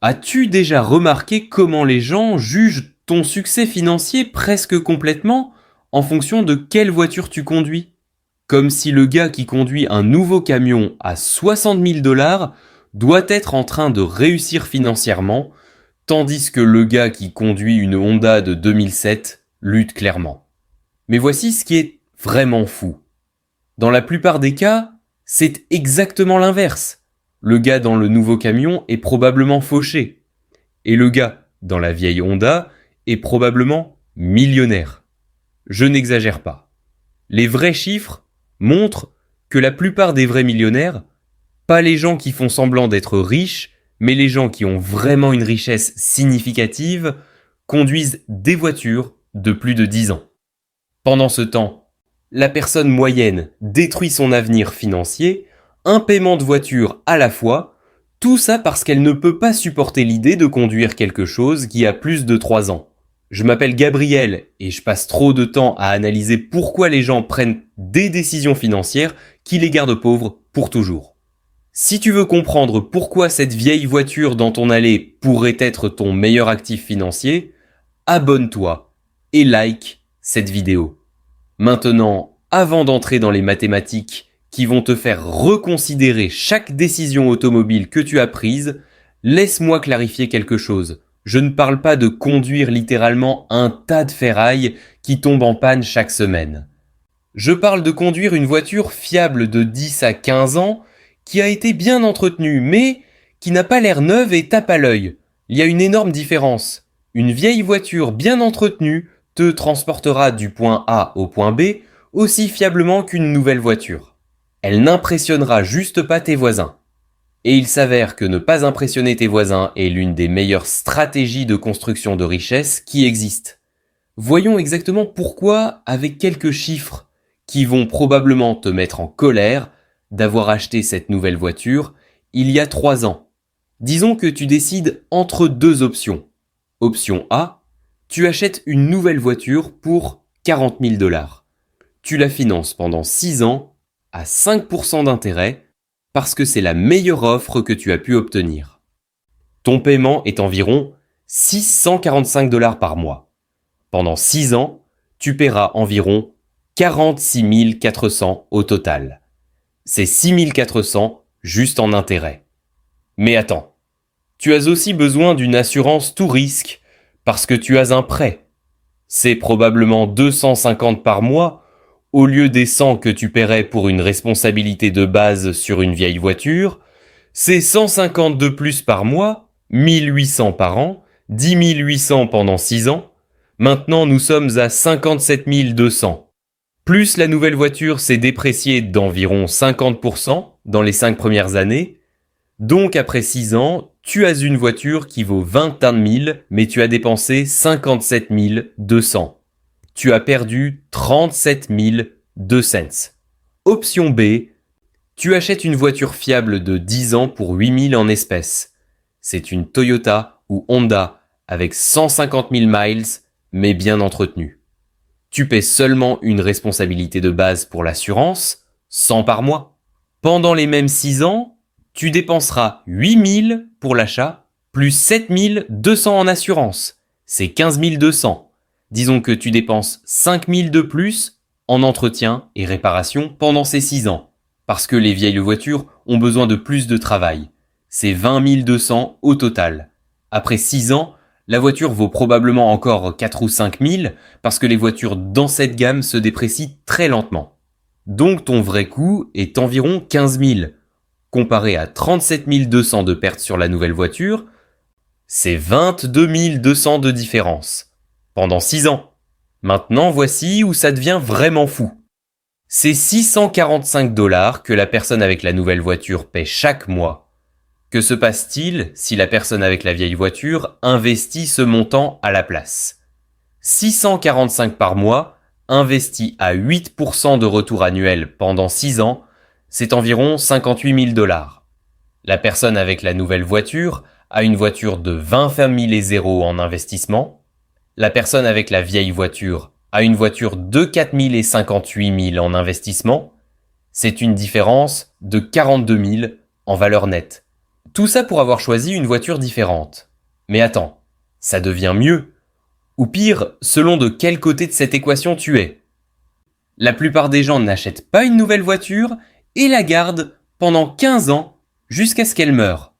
As-tu déjà remarqué comment les gens jugent ton succès financier presque complètement en fonction de quelle voiture tu conduis? Comme si le gars qui conduit un nouveau camion à 60 000 dollars doit être en train de réussir financièrement, tandis que le gars qui conduit une Honda de 2007 lutte clairement. Mais voici ce qui est vraiment fou. Dans la plupart des cas, c'est exactement l'inverse. Le gars dans le nouveau camion est probablement fauché. Et le gars dans la vieille Honda est probablement millionnaire. Je n'exagère pas. Les vrais chiffres montrent que la plupart des vrais millionnaires, pas les gens qui font semblant d'être riches, mais les gens qui ont vraiment une richesse significative, conduisent des voitures de plus de 10 ans. Pendant ce temps, la personne moyenne détruit son avenir financier, un paiement de voiture à la fois, tout ça parce qu'elle ne peut pas supporter l'idée de conduire quelque chose qui a plus de 3 ans. Je m'appelle Gabriel et je passe trop de temps à analyser pourquoi les gens prennent des décisions financières qui les gardent pauvres pour toujours. Si tu veux comprendre pourquoi cette vieille voiture dans ton allée pourrait être ton meilleur actif financier, abonne-toi et like cette vidéo. Maintenant, avant d'entrer dans les mathématiques qui vont te faire reconsidérer chaque décision automobile que tu as prise, laisse-moi clarifier quelque chose. Je ne parle pas de conduire littéralement un tas de ferraille qui tombe en panne chaque semaine. Je parle de conduire une voiture fiable de 10 à 15 ans qui a été bien entretenue mais qui n'a pas l'air neuve et tape à l'œil. Il y a une énorme différence. Une vieille voiture bien entretenue te transportera du point A au point B aussi fiablement qu'une nouvelle voiture. Elle n'impressionnera juste pas tes voisins. Et il s'avère que ne pas impressionner tes voisins est l'une des meilleures stratégies de construction de richesse qui existent. Voyons exactement pourquoi avec quelques chiffres qui vont probablement te mettre en colère d'avoir acheté cette nouvelle voiture il y a 3 ans. Disons que tu décides entre deux options. Option A, tu achètes une nouvelle voiture pour 40 000 dollars. Tu la finances pendant 6 ans à 5% d'intérêt parce que c'est la meilleure offre que tu as pu obtenir. Ton paiement est environ 645 dollars par mois. Pendant 6 ans, tu paieras environ 46 400 au total. C'est 6 400 juste en intérêt. Mais attends, tu as aussi besoin d'une assurance tout risque parce que tu as un prêt. C'est probablement 250 par mois au lieu des 100 que tu paierais pour une responsabilité de base sur une vieille voiture. C'est 150 de plus par mois, 1800 par an, 10 800 pendant 6 ans. Maintenant, nous sommes à 57 200. Plus la nouvelle voiture s'est dépréciée d'environ 50% dans les 5 premières années. Donc après 6 ans, tu as une voiture qui vaut 21 000, mais tu as dépensé 57 200. Tu as perdu 37 2 cents. Option B, tu achètes une voiture fiable de 10 ans pour 8 000 en espèces. C'est une Toyota ou Honda avec 150 000 miles, mais bien entretenue. Tu paies seulement une responsabilité de base pour l'assurance, 100 par mois. Pendant les mêmes 6 ans, tu dépenseras 8 000 pour l'achat, plus 7 200 en assurance. C'est 15 200. Disons que tu dépenses 5 000 de plus en entretien et réparation pendant ces 6 ans. Parce que les vieilles voitures ont besoin de plus de travail. C'est 20 200 au total. Après 6 ans, la voiture vaut probablement encore 4 ou 5 000 parce que les voitures dans cette gamme se déprécient très lentement. Donc ton vrai coût est environ 15 000. Comparé à 37 200 de pertes sur la nouvelle voiture, c'est 22 200 de différence. Pendant 6 ans. Maintenant, voici où ça devient vraiment fou. C'est 645 dollars que la personne avec la nouvelle voiture paie chaque mois. Que se passe-t-il si la personne avec la vieille voiture investit ce montant à la place? 645 par mois, investi à 8% de retour annuel pendant 6 ans, c'est environ 58 000 dollars. La personne avec la nouvelle voiture a une voiture de 20 000 et 0 en investissement. La personne avec la vieille voiture a une voiture de 4 000 et 58 000 en investissement. C'est une différence de 42 000 en valeur nette. Tout ça pour avoir choisi une voiture différente. Mais attends, ça devient mieux. Ou pire, selon de quel côté de cette équation tu es. La plupart des gens n'achètent pas une nouvelle voiture et la gardent pendant 15 ans jusqu'à ce qu'elle meure.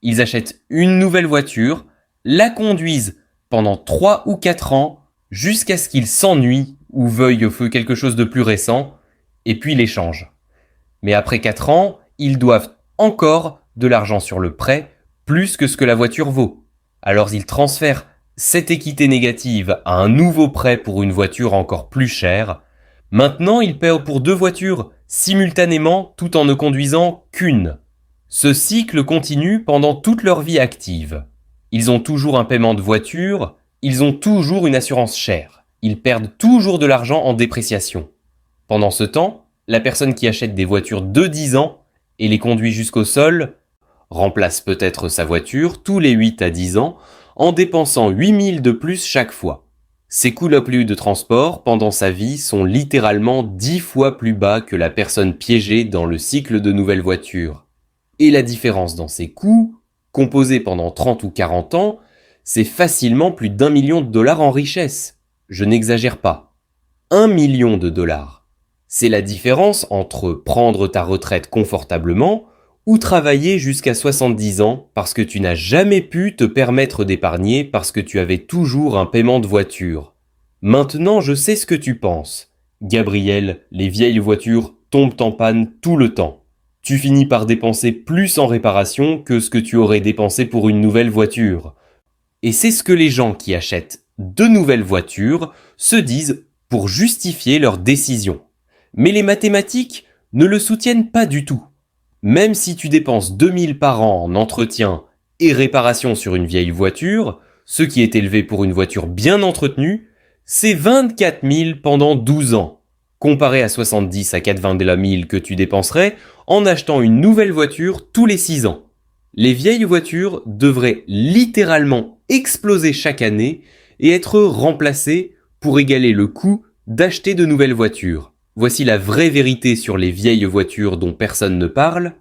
Ils achètent une nouvelle voiture, la conduisent pendant 3 ou 4 ans jusqu'à ce qu'ils s'ennuient ou veuillent quelque chose de plus récent et puis l'échangent. Mais après 4 ans, ils doivent encore de l'argent sur le prêt, plus que ce que la voiture vaut. Alors ils transfèrent cette équité négative à un nouveau prêt pour une voiture encore plus chère. Maintenant, ils paient pour 2 voitures simultanément tout en ne conduisant qu'une. Ce cycle continue pendant toute leur vie active. Ils ont toujours un paiement de voiture, ils ont toujours une assurance chère. Ils perdent toujours de l'argent en dépréciation. Pendant ce temps, la personne qui achète des voitures de 10 ans et les conduit jusqu'au sol remplace peut-être sa voiture tous les 8 à 10 ans en dépensant 8 000 de plus chaque fois. Ses coûts de transport pendant sa vie sont littéralement 10 fois plus bas que la personne piégée dans le cycle de nouvelle voiture. Et la différence dans ses coûts, composés pendant 30 ou 40 ans, c'est facilement plus d'1 million de dollars en richesse. Je n'exagère pas. 1 million de dollars. C'est la différence entre prendre ta retraite confortablement ou travailler jusqu'à 70 ans parce que tu n'as jamais pu te permettre d'épargner parce que tu avais toujours un paiement de voiture. Maintenant, je sais ce que tu penses. Gabriel, les vieilles voitures tombent en panne tout le temps. Tu finis par dépenser plus en réparation que ce que tu aurais dépensé pour une nouvelle voiture. Et c'est ce que les gens qui achètent de nouvelles voitures se disent pour justifier leur décision. Mais les mathématiques ne le soutiennent pas du tout. Même si tu dépenses 2 000 par an en entretien et réparation sur une vieille voiture, ce qui est élevé pour une voiture bien entretenue, c'est 24 000 pendant 12 ans, comparé à 70 à 80 000 que tu dépenserais en achetant une nouvelle voiture tous les 6 ans. Les vieilles voitures devraient littéralement exploser chaque année et être remplacées pour égaler le coût d'acheter de nouvelles voitures. Voici la vraie vérité sur les vieilles voitures dont personne ne parle.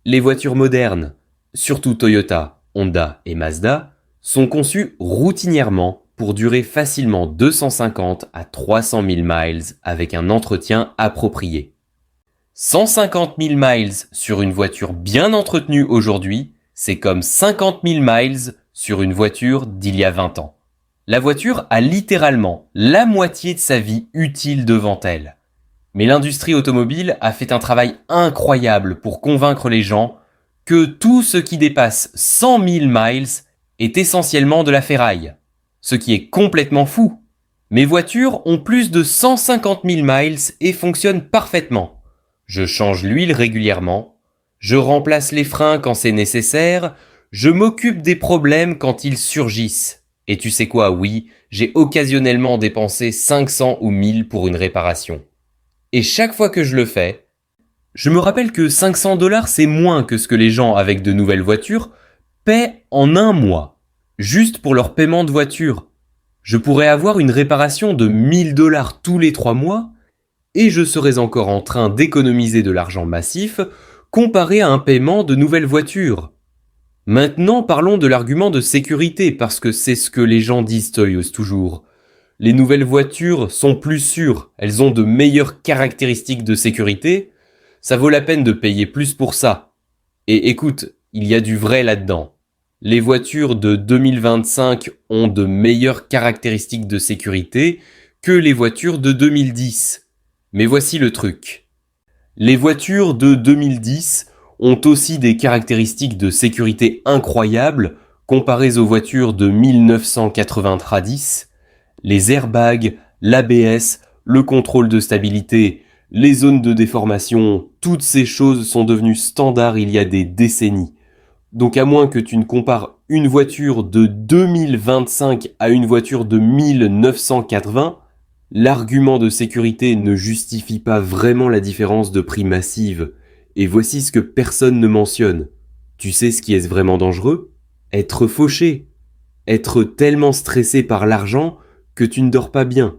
Les voitures modernes, surtout Toyota, Honda et Mazda, sont conçues routinièrement pour durer facilement 250 à 300 000 miles avec un entretien approprié. 150 000 miles sur une voiture bien entretenue aujourd'hui, c'est comme 50 000 miles sur une voiture d'il y a 20 ans. La voiture a littéralement la moitié de sa vie utile devant elle. Mais l'industrie automobile a fait un travail incroyable pour convaincre les gens que tout ce qui dépasse 100 000 miles est essentiellement de la ferraille. Ce qui est complètement fou. Mes voitures ont plus de 150 000 miles et fonctionnent parfaitement. Je change l'huile régulièrement, je remplace les freins quand c'est nécessaire, je m'occupe des problèmes quand ils surgissent. Et tu sais quoi, oui, j'ai occasionnellement dépensé 500 ou 1000 pour une réparation. Et chaque fois que je le fais, je me rappelle que 500 $ c'est moins que ce que les gens avec de nouvelles voitures paient en un mois, juste pour leur paiement de voiture. Je pourrais avoir une réparation de 1000 $ tous les 3 mois et je serais encore en train d'économiser de l'argent massif comparé à un paiement de nouvelles voitures. Maintenant, parlons de l'argument de sécurité parce que c'est ce que les gens disent toujours. Les nouvelles voitures sont plus sûres, elles ont de meilleures caractéristiques de sécurité, ça vaut la peine de payer plus pour ça. Et écoute, il y a du vrai là-dedans. Les voitures de 2025 ont de meilleures caractéristiques de sécurité que les voitures de 2010. Mais voici le truc. Les voitures de 2010 ont aussi des caractéristiques de sécurité incroyables comparées aux voitures de 1990. Les airbags, l'ABS, le contrôle de stabilité, les zones de déformation, toutes ces choses sont devenues standards il y a des décennies. Donc à moins que tu ne compares une voiture de 2025 à une voiture de 1980, l'argument de sécurité ne justifie pas vraiment la différence de prix massive. Et voici ce que personne ne mentionne. Tu sais ce qui est vraiment dangereux ? Être fauché. Être tellement stressé par l'argent que tu ne dors pas bien.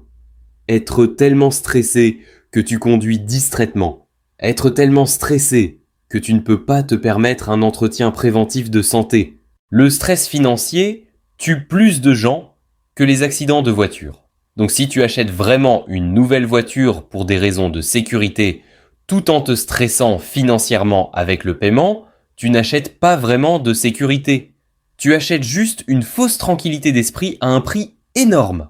Être tellement stressé que tu conduis distraitement. Être tellement stressé que tu ne peux pas te permettre un entretien préventif de santé. Le stress financier tue plus de gens que les accidents de voiture. Donc si tu achètes vraiment une nouvelle voiture pour des raisons de sécurité, tout en te stressant financièrement avec le paiement, tu n'achètes pas vraiment de sécurité. Tu achètes juste une fausse tranquillité d'esprit à un prix énorme.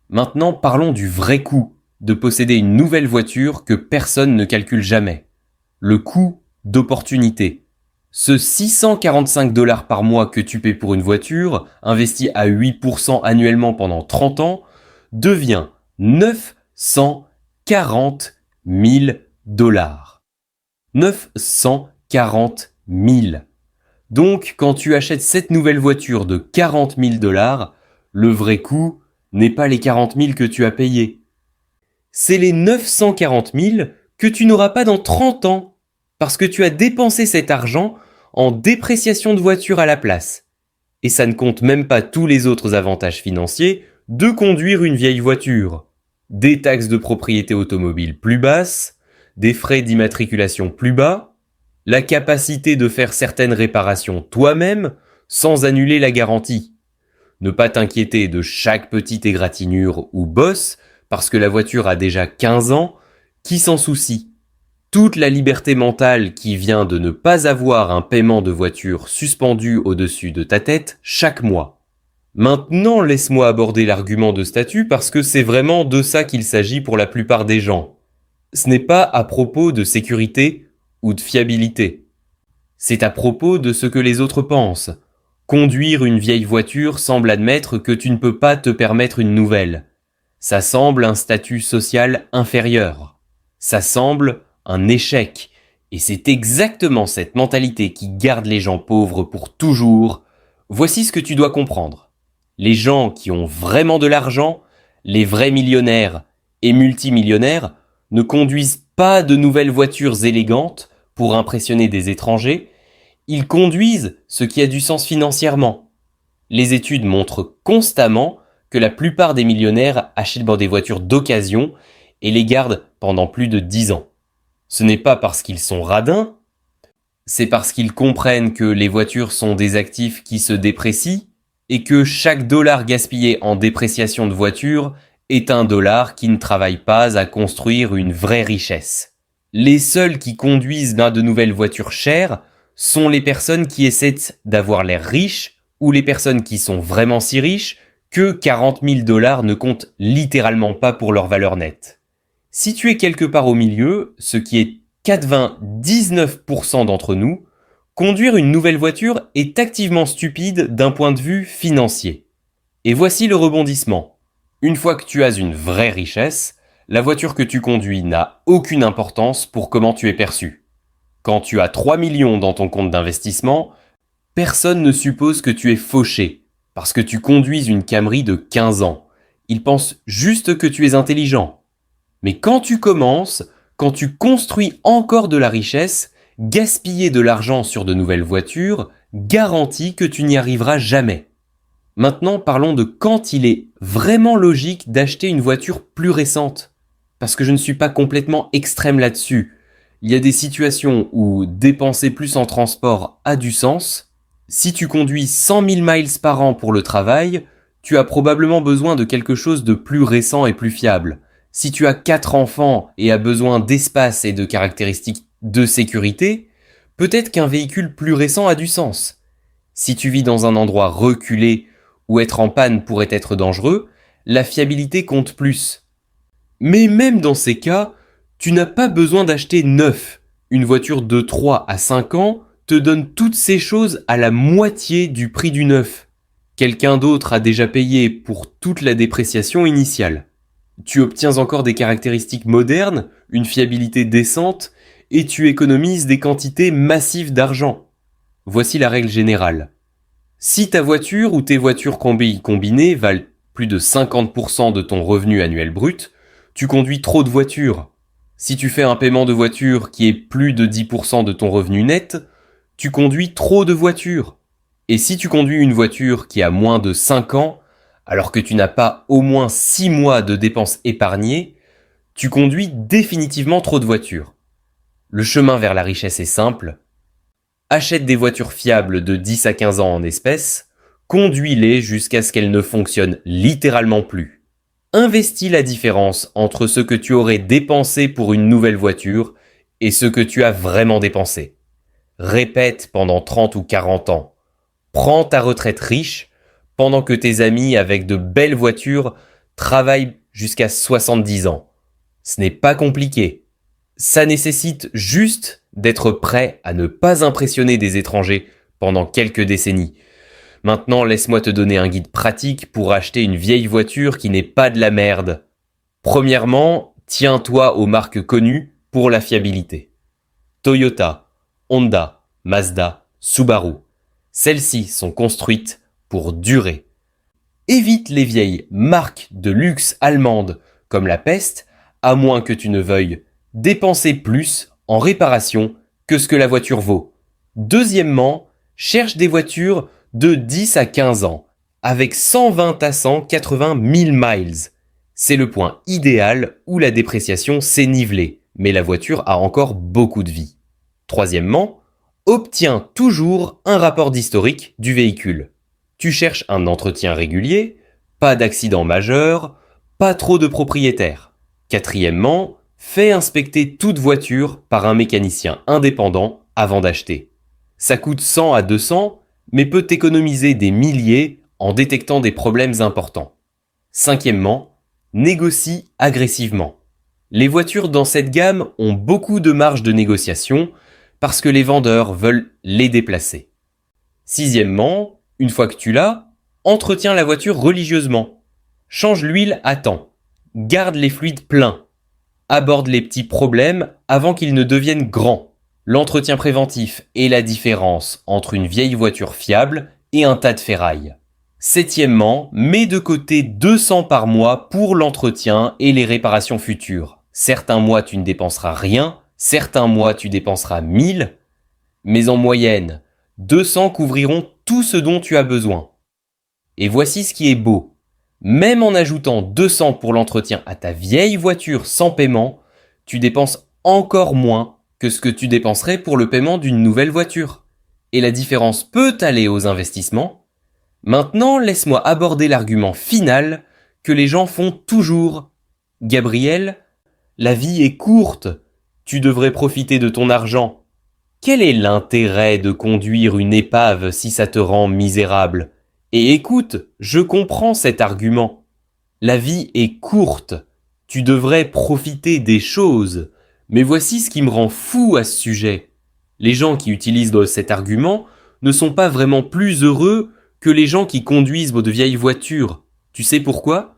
Maintenant, parlons du vrai coût de posséder une nouvelle voiture que personne ne calcule jamais. Le coût d'opportunité. Ce 645 $ par mois que tu paies pour une voiture, investi à 8% annuellement pendant 30 ans, devient 940 000 $. 940 000. Donc, quand tu achètes cette nouvelle voiture de 40 000 $, le vrai coût n'est pas les 40 000 que tu as payés. C'est les 940 000 que tu n'auras pas dans 30 ans, parce que tu as dépensé cet argent en dépréciation de voiture à la place. Et ça ne compte même pas tous les autres avantages financiers de conduire une vieille voiture. Des taxes de propriété automobile plus basses, des frais d'immatriculation plus bas, la capacité de faire certaines réparations toi-même sans annuler la garantie. Ne pas t'inquiéter de chaque petite égratignure ou bosse parce que la voiture a déjà 15 ans, qui s'en soucie? Toute la liberté mentale qui vient de ne pas avoir un paiement de voiture suspendu au-dessus de ta tête chaque mois. Maintenant, laisse-moi aborder l'argument de statut parce que c'est vraiment de ça qu'il s'agit pour la plupart des gens. Ce n'est pas à propos de sécurité ou de fiabilité. C'est à propos de ce que les autres pensent. Conduire une vieille voiture semble admettre que tu ne peux pas te permettre une nouvelle. Ça semble un statut social inférieur. Ça semble un échec. Et c'est exactement cette mentalité qui garde les gens pauvres pour toujours. Voici ce que tu dois comprendre. Les gens qui ont vraiment de l'argent, les vrais millionnaires et multimillionnaires, ne conduisent pas de nouvelles voitures élégantes pour impressionner des étrangers, ils conduisent ce qui a du sens financièrement. Les études montrent constamment que la plupart des millionnaires achètent des voitures d'occasion et les gardent pendant plus de 10 ans. Ce n'est pas parce qu'ils sont radins, c'est parce qu'ils comprennent que les voitures sont des actifs qui se déprécient et que chaque dollar gaspillé en dépréciation de voiture est un dollar qui ne travaille pas à construire une vraie richesse. Les seuls qui conduisent de nouvelles voitures chères sont les personnes qui essaient d'avoir l'air riches ou les personnes qui sont vraiment si riches que 40 000 $ ne comptent littéralement pas pour leur valeur nette. Si tu es quelque part au milieu, ce qui est 99% d'entre nous, conduire une nouvelle voiture est activement stupide d'un point de vue financier. Et voici le rebondissement. Une fois que tu as une vraie richesse, la voiture que tu conduis n'a aucune importance pour comment tu es perçu. Quand tu as 3 millions dans ton compte d'investissement, personne ne suppose que tu es fauché, parce que tu conduis une Camry de 15 ans. Ils pensent juste que tu es intelligent. Mais quand tu commences, quand tu construis encore de la richesse, gaspiller de l'argent sur de nouvelles voitures garantit que tu n'y arriveras jamais. Maintenant, parlons de quand il est vraiment logique d'acheter une voiture plus récente. Parce que je ne suis pas complètement extrême là-dessus. Il y a des situations où dépenser plus en transport a du sens. Si tu conduis 100 000 miles par an pour le travail, tu as probablement besoin de quelque chose de plus récent et plus fiable. Si tu as 4 enfants et as besoin d'espace et de caractéristiques de sécurité, peut-être qu'un véhicule plus récent a du sens. Si tu vis dans un endroit reculé où être en panne pourrait être dangereux, la fiabilité compte plus. Mais même dans ces cas, tu n'as pas besoin d'acheter neuf. Une voiture de 3 à 5 ans te donne toutes ces choses à la moitié du prix du neuf. Quelqu'un d'autre a déjà payé pour toute la dépréciation initiale. Tu obtiens encore des caractéristiques modernes, une fiabilité décente, et tu économises des quantités massives d'argent. Voici la règle générale. Si ta voiture ou tes voitures combinées valent plus de 50% de ton revenu annuel brut, tu conduis trop de voitures. Si tu fais un paiement de voiture qui est plus de 10% de ton revenu net, tu conduis trop de voitures. Et si tu conduis une voiture qui a moins de 5 ans, alors que tu n'as pas au moins 6 mois de dépenses épargnées, tu conduis définitivement trop de voitures. Le chemin vers la richesse est simple, Achète des voitures fiables de 10 à 15 ans en espèces, conduis-les jusqu'à ce qu'elles ne fonctionnent littéralement plus. Investis la différence entre ce que tu aurais dépensé pour une nouvelle voiture et ce que tu as vraiment dépensé. Répète pendant 30 ou 40 ans. Prends ta retraite riche pendant que tes amis avec de belles voitures travaillent jusqu'à 70 ans. Ce n'est pas compliqué. Ça nécessite juste d'être prêt à ne pas impressionner des étrangers pendant quelques décennies. Maintenant, laisse-moi te donner un guide pratique pour acheter une vieille voiture qui n'est pas de la merde. Premièrement, tiens-toi aux marques connues pour la fiabilité. Toyota, Honda, Mazda, Subaru. Celles-ci sont construites pour durer. Évite les vieilles marques de luxe allemandes comme la peste, à moins que tu ne veuilles dépenser plus en réparation que ce que la voiture vaut. Deuxièmement, cherche des voitures de 10 à 15 ans, avec 120 à 180 000 miles. C'est le point idéal où la dépréciation s'est nivelée, mais la voiture a encore beaucoup de vie. Troisièmement, obtiens toujours un rapport d'historique du véhicule. Tu cherches un entretien régulier, pas d'accident majeur, pas trop de propriétaires. Quatrièmement, fais inspecter toute voiture par un mécanicien indépendant avant d'acheter. Ça coûte 100 à 200, mais peut t'économiser des milliers en détectant des problèmes importants. Cinquièmement, négocie agressivement. Les voitures dans cette gamme ont beaucoup de marge de négociation parce que les vendeurs veulent les déplacer. Sixièmement, une fois que tu l'as, entretiens la voiture religieusement. Change l'huile à temps. Garde les fluides pleins. Aborde les petits problèmes avant qu'ils ne deviennent grands. L'entretien préventif est la différence entre une vieille voiture fiable et un tas de ferraille. Septièmement, mets de côté 200 par mois pour l'entretien et les réparations futures. Certains mois tu ne dépenseras rien, certains mois tu dépenseras 1000, mais en moyenne, 200 couvriront tout ce dont tu as besoin. Et voici ce qui est beau. Même en ajoutant 200 pour l'entretien à ta vieille voiture sans paiement, tu dépenses encore moins que ce que tu dépenserais pour le paiement d'une nouvelle voiture. Et la différence peut aller aux investissements. Maintenant, laisse-moi aborder l'argument final que les gens font toujours. Gabriel, la vie est courte. Tu devrais profiter de ton argent. Quel est l'intérêt de conduire une épave si ça te rend misérable ? Et écoute, je comprends cet argument. La vie est courte. Tu devrais profiter des choses. Mais voici ce qui me rend fou à ce sujet. Les gens qui utilisent cet argument ne sont pas vraiment plus heureux que les gens qui conduisent de vieilles voitures. Tu sais pourquoi ?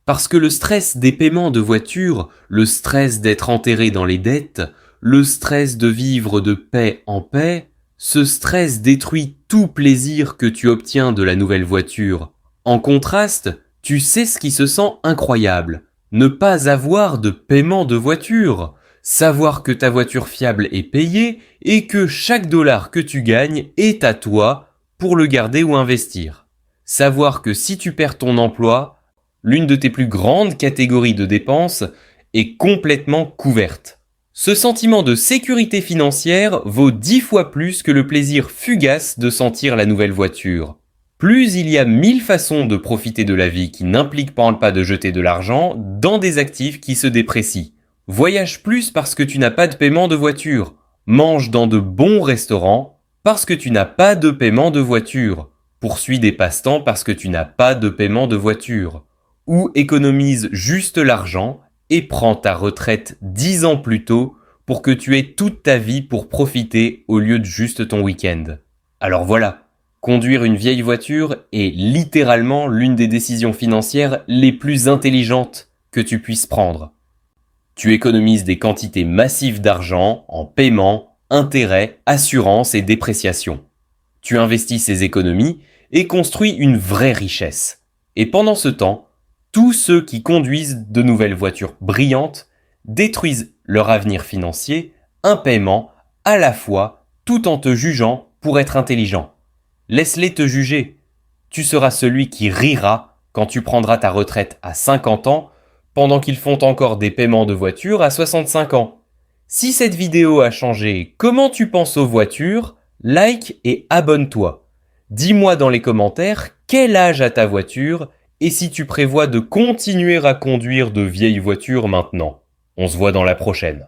Parce que le stress des paiements de voitures, le stress d'être enterré dans les dettes, le stress de vivre de paix en paix, ce stress détruit tout plaisir que tu obtiens de la nouvelle voiture. En contraste, tu sais ce qui se sent incroyable. Ne pas avoir de paiement de voiture. Savoir que ta voiture fiable est payée et que chaque dollar que tu gagnes est à toi pour le garder ou investir. Savoir que si tu perds ton emploi, l'une de tes plus grandes catégories de dépenses est complètement couverte. Ce sentiment de sécurité financière vaut 10 fois plus que le plaisir fugace de sentir la nouvelle voiture. Plus il y a 1000 façons de profiter de la vie qui n'impliquent pas de jeter de l'argent dans des actifs qui se déprécient. Voyage plus parce que tu n'as pas de paiement de voiture. Mange dans de bons restaurants parce que tu n'as pas de paiement de voiture. Poursuis des passe-temps parce que tu n'as pas de paiement de voiture. Ou économise juste l'argent et prends ta retraite 10 ans plus tôt pour que tu aies toute ta vie pour profiter au lieu de juste ton week-end. Alors voilà, conduire une vieille voiture est littéralement l'une des décisions financières les plus intelligentes que tu puisses prendre. Tu économises des quantités massives d'argent en paiement, intérêts, assurance et dépréciation. Tu investis ces économies et construis une vraie richesse. Et pendant ce temps, tous ceux qui conduisent de nouvelles voitures brillantes détruisent leur avenir financier, un paiement à la fois, tout en te jugeant pour être intelligent. Laisse-les te juger. Tu seras celui qui rira quand tu prendras ta retraite à 50 ans pendant qu'ils font encore des paiements de voiture à 65 ans. Si cette vidéo a changé comment tu penses aux voitures, Like et abonne-toi. Dis-moi dans les commentaires quel âge a ta voiture et si tu prévois de continuer à conduire de vieilles voitures maintenant. On se voit dans la prochaine.